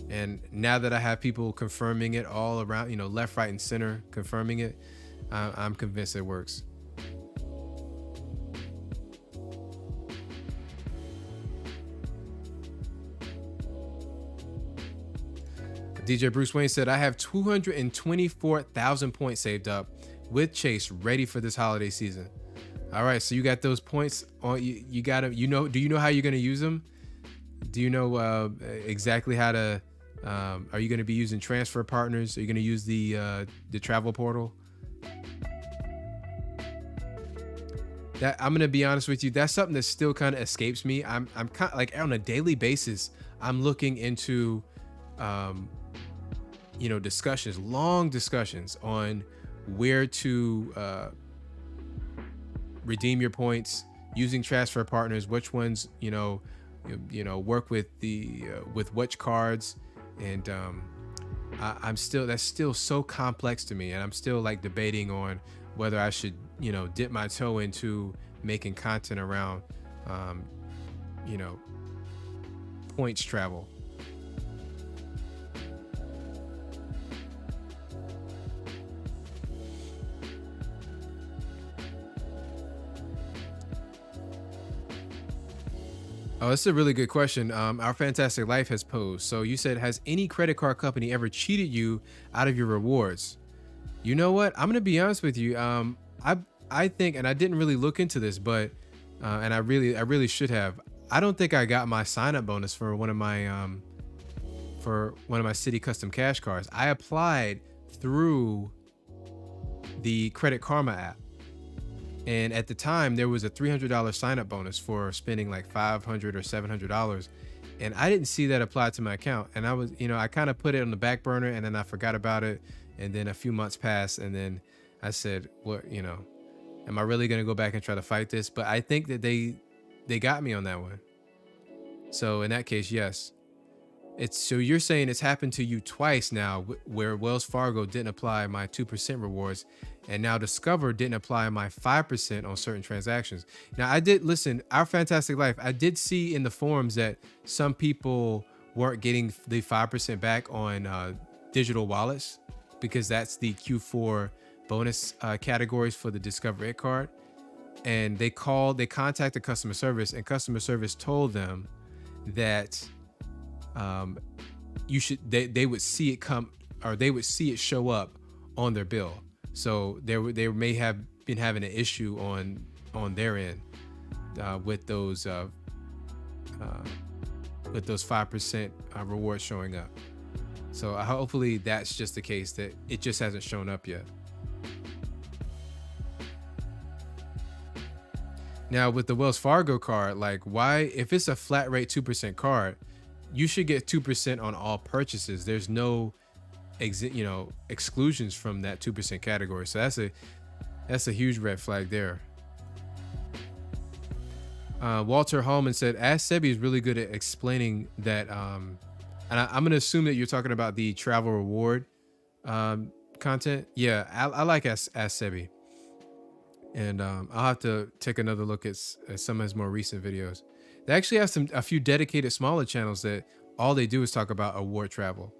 And now that I have people confirming it all around, left, right, and center confirming it, I'm convinced it works. DJ Bruce Wayne said, I have 224,000 points saved up with Chase ready for this holiday season. All right, so you got those points on you got them. Do you know how you're going to use them? Do you know exactly how to are you going to be using transfer partners? Are you going to use the travel portal? That I'm going to be honest with you, that's something that still kind of escapes me. I'm kind of like on a daily basis, I'm looking into discussions, long discussions on where to redeem your points using transfer partners, which ones, work with the with which cards. And I'm still, that's still so complex to me, and I'm still like debating on whether I should, dip my toe into making content around, um, you know, points travel. Oh, that's a really good question. Our Fantastic Life has posed. So you said, has any credit card company ever cheated you out of your rewards? You know what? I'm gonna be honest with you. I think, and I didn't really look into this, but and I really should have. I don't think I got my sign up bonus for one of my City Custom Cash cards. I applied through the Credit Karma app. And at the time, there was a $300 sign up bonus for spending like $500 or $700. And I didn't see that applied to my account. And I was, I kind of put it on the back burner, and then I forgot about it. And then a few months passed. And then I said, what, am I really going to go back and try to fight this? But I think that they got me on that one. So in that case, yes. So you're saying it's happened to you twice now, where Wells Fargo didn't apply my 2% rewards, and now Discover didn't apply my 5% on certain transactions. Now I did listen, Our Fantastic Life, I did see in the forums that some people weren't getting the 5% back on digital wallets, because that's the Q4 bonus categories for the Discover It card. And they contacted customer service, and customer service told them that they would see it come, or they would see it show up on their bill. So they may have been having an issue on their end with those 5% rewards showing up. So hopefully that's just the case, that it just hasn't shown up yet. Now with the Wells Fargo card, like, why, if it's a flat rate 2% card, you should get 2% on all purchases. There's no exclusions from that 2% category. So that's a huge red flag there. Walter Hallman said, Ask Sebi is really good at explaining that. And I'm going to assume that you're talking about the travel reward content. Yeah, I like Ask Sebi. And I'll have to take another look at some of his more recent videos. They actually have a few dedicated smaller channels that all they do is talk about award travel.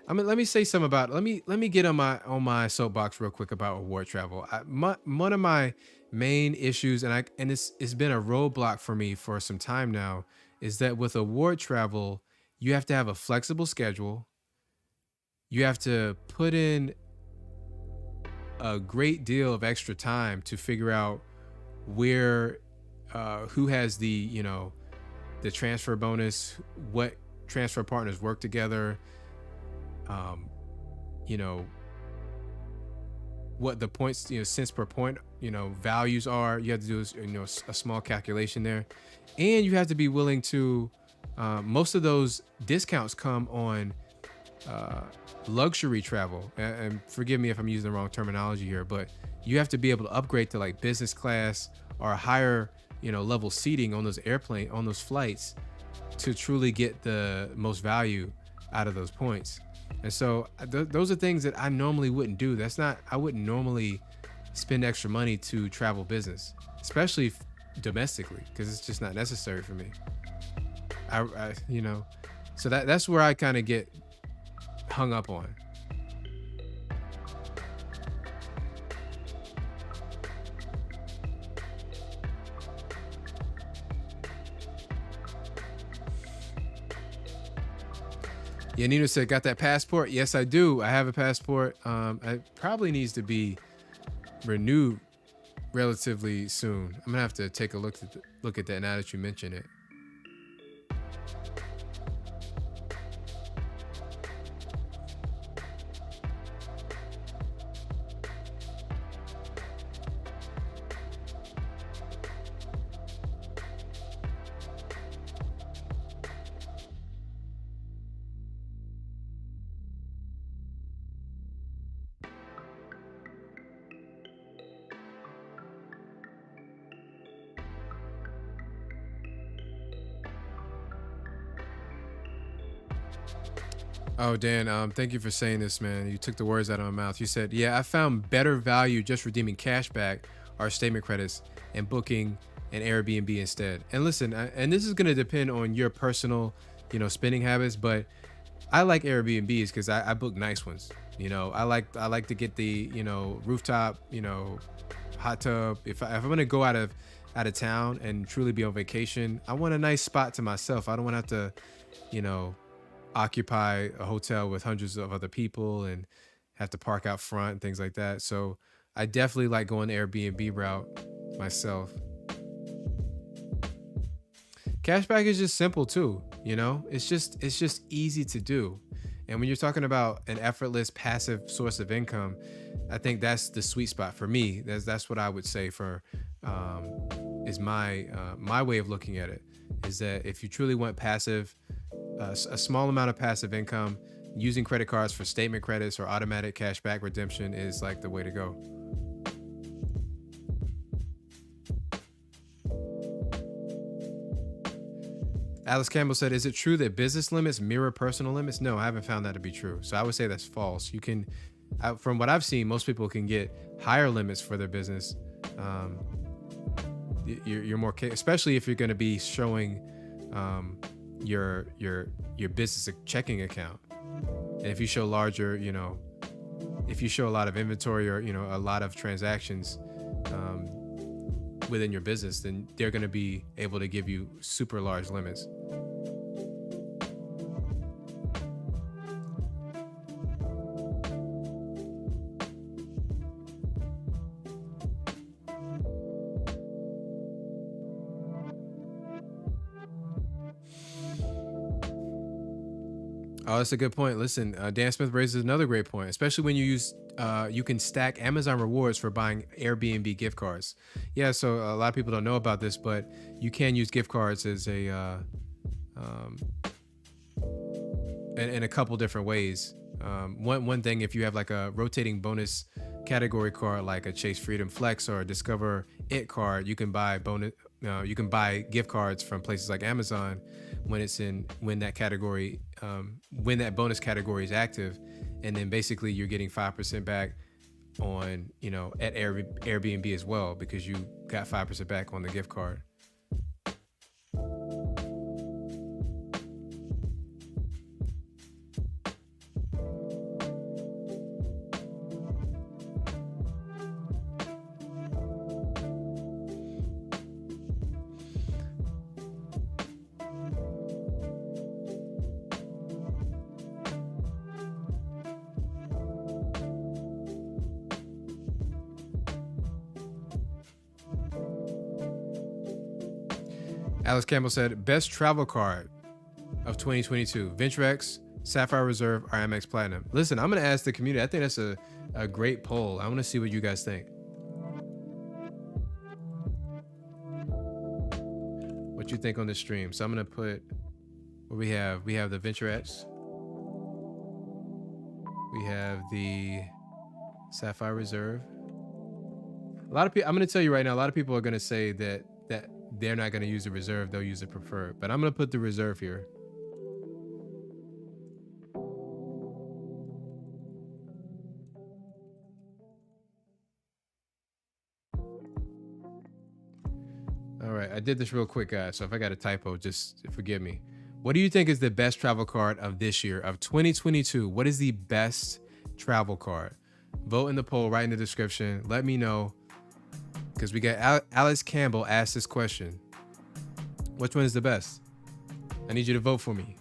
I mean, let me say something about it. Let me get on my soapbox real quick about award travel. One of my main issues, and it's been a roadblock for me for some time now, is that with award travel, you have to have a flexible schedule. You have to put in a great deal of extra time to figure out who has the transfer bonus, what transfer partners work together, what the points, cents per point, values are. You have to do a small calculation there, and you have to be willing to. Most of those discounts come on luxury travel, and forgive me if I'm using the wrong terminology here, but you have to be able to upgrade to like business class or higher level seating on those flights to truly get the most value out of those points. And so those are things that I normally wouldn't do. I wouldn't normally spend extra money to travel business, especially domestically, because it's just not necessary for me. So that's where I kind of get hung up on. Yeah, Nino said, got that passport? Yes, I do. I have a passport. It probably needs to be renewed relatively soon. I'm gonna have to take a look at that now that you mention it. Oh, Dan, thank you for saying this, man. You took the words out of my mouth. You said, yeah, I found better value just redeeming cash back or statement credits and booking an Airbnb instead. And listen, and this is going to depend on your personal, spending habits, but I like Airbnbs because I book nice ones. I like to get the, rooftop, hot tub. If I'm going to go out of town and truly be on vacation, I want a nice spot to myself. I don't want to have to, you know, occupy a hotel with hundreds of other people and have to park out front and things like that. So I definitely like going the Airbnb route myself. Cashback is just simple too, it's just easy to do. And when you're talking about an effortless passive source of income, I think that's the sweet spot for me. That's what I would say for is my way of looking at it, is that if you truly want passive, a small amount of passive income, using credit cards for statement credits or automatic cashback redemption is like the way to go. Alice Campbell said, "Is it true that business limits mirror personal limits?" No, I haven't found that to be true. So I would say that's false. From what I've seen, most people can get higher limits for their business. Um, you're more, especially if you're going to be showing your business checking account, and if you show larger, if you show a lot of inventory or a lot of transactions within your business, then they're going to be able to give you super large limits. Oh, that's a good point. Listen, Dan Smith raises another great point, especially when you can stack Amazon rewards for buying Airbnb gift cards. Yeah, so a lot of people don't know about this, but you can use gift cards as um, in a couple different ways. One thing, if you have like a rotating bonus category card, like a Chase Freedom Flex or a Discover It card, you can buy bonus. You can buy gift cards from places like Amazon when when that bonus category is active, and then basically you're getting 5% back on at Airbnb as well, because you got 5% back on the gift card. Alice Campbell said, "Best travel card of 2022, Venturex, Sapphire Reserve, or Amex Platinum." Listen, I'm going to ask the community. I think that's a great poll. I want to see what you guys think. What you think on the stream. So I'm going to put what we have. We have the Venturex. We have the Sapphire Reserve. A lot of people, I'm going to tell you right now, a lot of people are going to say that they're not going to use the reserve, they'll use the preferred. But I'm going to put the reserve here. All right, I did this real quick, guys. So if I got a typo, just forgive me. What do you think is the best travel card of this year, of 2022? What is the best travel card? Vote in the poll right in the description. Let me know, because we got Alice Campbell asked this question. Which one is the best? I need you to vote for me.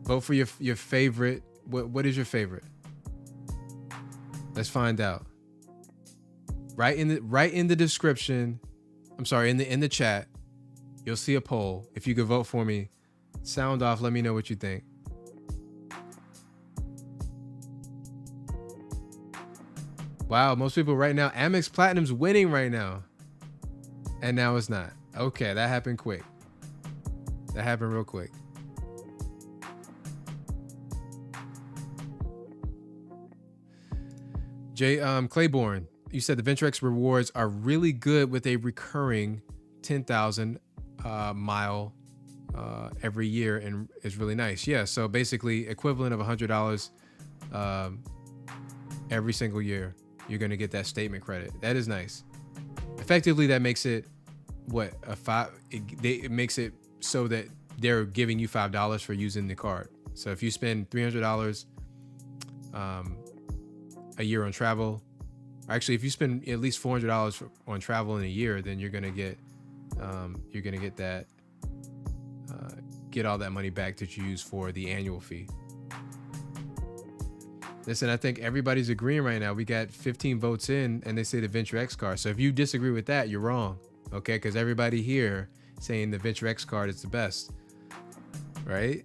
Vote for your favorite. What is your favorite? Let's find out. Right in the description. I'm sorry, in the chat, you'll see a poll. If you could vote for me, sound off. Let me know what you think. Wow, most people right now, Amex Platinum's winning right now. And now it's not. Okay, that happened quick. That happened real quick. Claiborne, you said the Venturex rewards are really good with a recurring 10,000 mile every year, and is really nice. Yeah, so basically equivalent of $100 every single year. You're gonna get that statement credit. That is nice. Effectively, that makes it what a five. It makes it so that they're giving you $5 for using the card. So if you spend $300 a year on travel, actually, if you spend at least $400 on travel in a year, then you're gonna get that. Get all that money back that you use for the annual fee. Listen, I think everybody's agreeing right now. We got 15 votes in, and they say the Venture X card. So if you disagree with that, you're wrong, okay? Because everybody here saying the Venture X card is the best, right?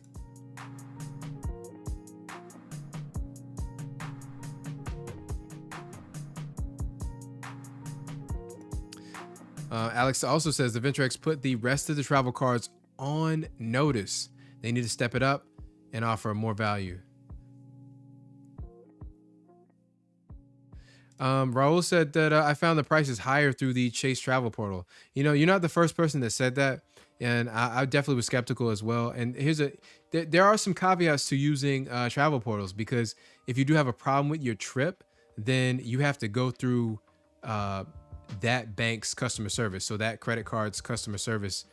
Alex also says the Venture X put the rest of the travel cards on notice. They need to step it up and offer more value. Raul said that I found the prices higher through the Chase travel portal. You know, you're not the first person that said that, and I definitely was skeptical as well. And there are some caveats to using travel portals, because if you do have a problem with your trip, then you have to go through that bank's customer service. So that credit card's customer service,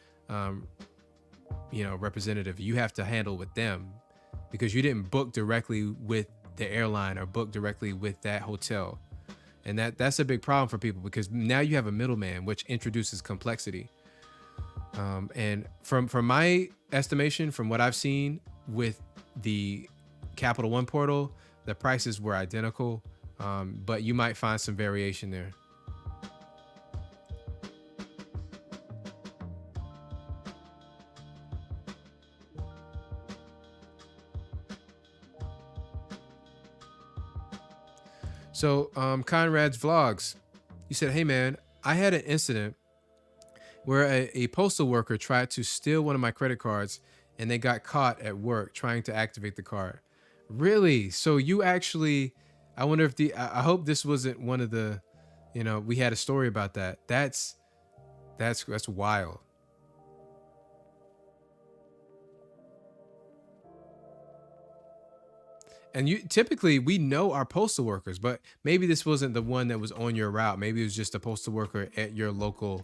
representative, you have to handle with them, because you didn't book directly with the airline or book directly with that hotel. And that's a big problem for people, because now you have a middleman, which introduces complexity. And from my estimation, from what I've seen with the Capital One portal, the prices were identical, but you might find some variation there. So Conrad's Vlogs, you said, hey man, I had an incident where a postal worker tried to steal one of my credit cards, and they got caught at work trying to activate the card. Really? So you actually, I wonder if I hope this wasn't one of the, we had a story about that. That's wild. And typically we know our postal workers, but maybe this wasn't the one that was on your route. Maybe it was just a postal worker at your local,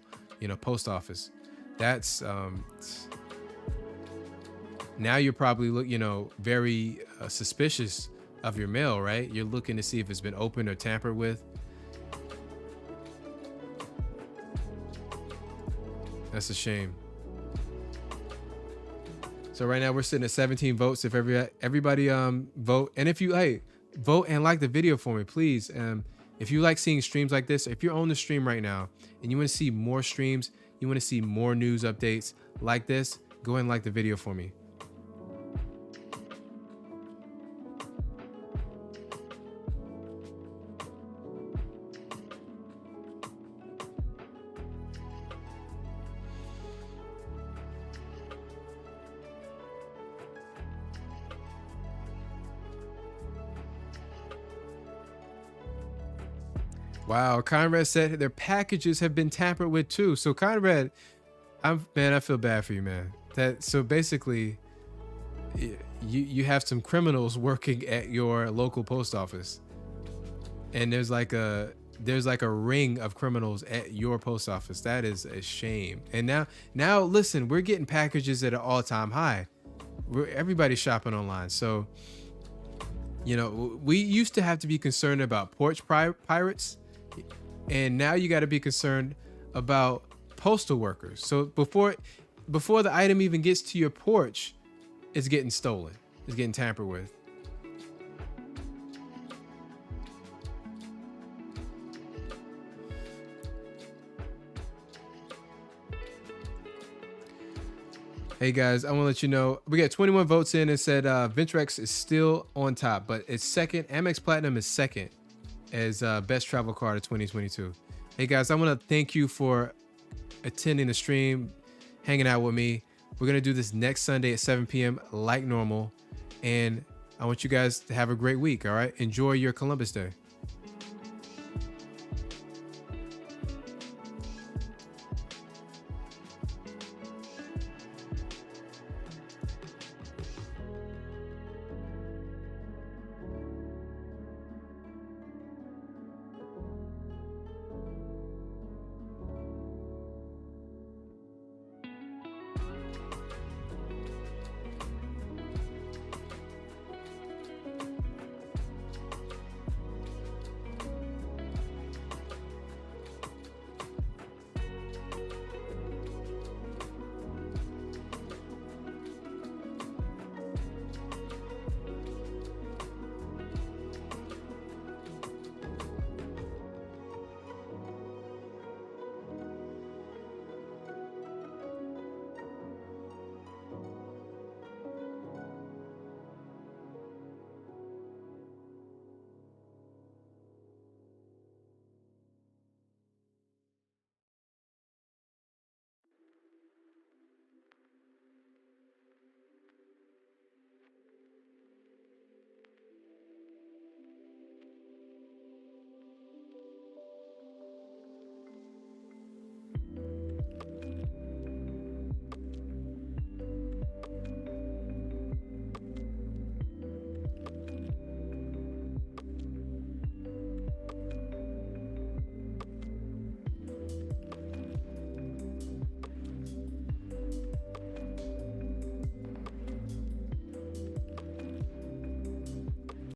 post office. That's now you're probably very suspicious of your mail, right? You're looking to see if it's been opened or tampered with. That's a shame. So right now we're sitting at 17 votes. If everybody vote, and if you vote and like the video for me, please. If you like seeing streams like this, if you're on the stream right now and you want to see more streams, you want to see more news updates like this, go ahead and like the video for me. Wow, Conrad said their packages have been tampered with too. So Conrad, I feel bad for you, man. So basically, you have some criminals working at your local post office, and there's like a ring of criminals at your post office. That is a shame. And now listen, we're getting packages at an all-time high. Everybody's shopping online, so we used to have to be concerned about porch pirates. And now you got to be concerned about postal workers. So before the item even gets to your porch, it's getting stolen. It's getting tampered with. Hey guys, I want to let you know we got 21 votes in. It said Venture X is still on top, but it's second. Amex Platinum is second as best travel card of 2022. Hey guys, I want to thank you for attending the stream, hanging out with me. We're going to do this next Sunday at 7 p.m. like normal. And I want you guys to have a great week. All right. Enjoy your Columbus Day.